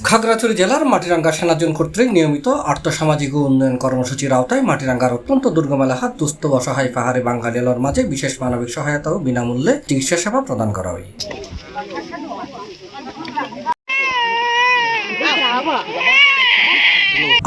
খাগড়াছড়ি জেলার মাটিরাঙ্গা সেনাজোন কর্তৃক নিয়মিত আর্থসামাজিক ও উন্নয়ন কর্মসূচির আওতায় মাটিরাঙ্গার অত্যন্ত দুর্গম এলাকার দুস্থ অসহায় পাহাড়ি বাঙালির মাঝে বিশেষ মানবিক সহায়তা ও বিনামূল্যে চিকিৎসা সেবা প্রদান করা হয়।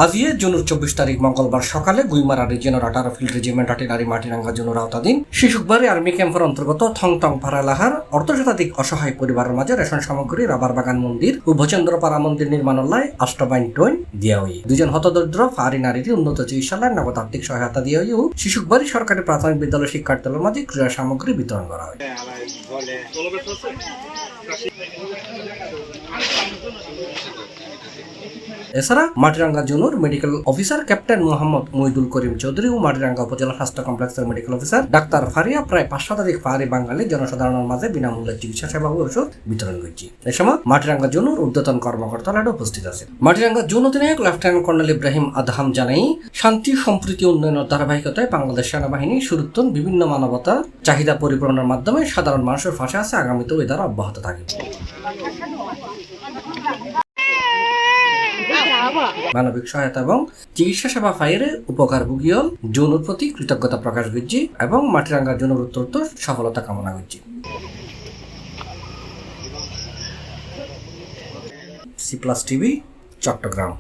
আজিয়ে জুনের 24 তারিখ মঙ্গলবার সকালে গুইমারা রিজিয়নের 18 ফিল্ড রেজিমেন্ট আর্টিলারি মাটিরাঙ্গা জোনের আওতাধীন শিশুকবাড়ি আর্মি ক্যাম্পের অন্তর্গত থংটং পাড়া এলাকার অর্ধশতাধিক অসহায় পরিবারের মাঝে রেশন সামগ্রী, রাবার বাগান মন্দির ও ভোচেন্দ্রপাড়া মন্দির নির্মাণালয় আষ্টবাইন টইন দেওয়া হয়। দুজন হতদরিদ্র পাহাড়ি নারীর উন্নত চিকিৎসালয়ের নগদ আর্থিক সহায়তা দেওয়া হয় ও শিশুকবাড়ি সরকারি প্রাথমিক বিদ্যালয় শিক্ষার্থীদের মাঝে ক্রীড়া সামগ্রী বিতরণ করা হয়। এছাড়া মাটিরাঙ্গা জোনের medical officer captain Mohammad Mohidul Karim Chowdhury ও মাটিরাঙ্গা উপজেলা স্বাস্থ্য কমপ্লেক্সের মেডিকেল অফিসার ডাক্তার ফারিয়া প্রায় 5 শতাধিক পাহাড়ি বাঙালি জনসাধারণের মাঝে বিনামূল্যে চিকিৎসা সেবা ও ওষুধ বিতরণ করেছে। এ সময় মাটিরাঙ্গা জোনের ঊর্ধ্বতন কর্মকর্তারা উপস্থিত আছেন। মাটিরাঙ্গা জোন অধিনায়ক লেফটেন্যান্ট কর্নেল ইব্রাহিম আদহাম জানাই, শান্তি সম্প্রীতি উন্নয়নের ধারাবাহিকতায় বাংলাদেশ সেনাবাহিনী সুরুত্তন বিভিন্ন মানবতা চাহিদা পরিপূরণের মাধ্যমে সাধারণ মানুষের পাশে আছে, আগামীতেও এ দ্বারা অব্যাহত থাকবে। মানবিক সহায়তা এবং চিকিৎসা সেবা পাইয়ে উপকার ভুগিয়ল জোনের প্রতি কৃতজ্ঞতা প্রকাশ করছি এবং মাটিরাঙ্গা জোনের উত্তরোত্তর সফলতা কামনা করছি। C plus TV, Chittagong.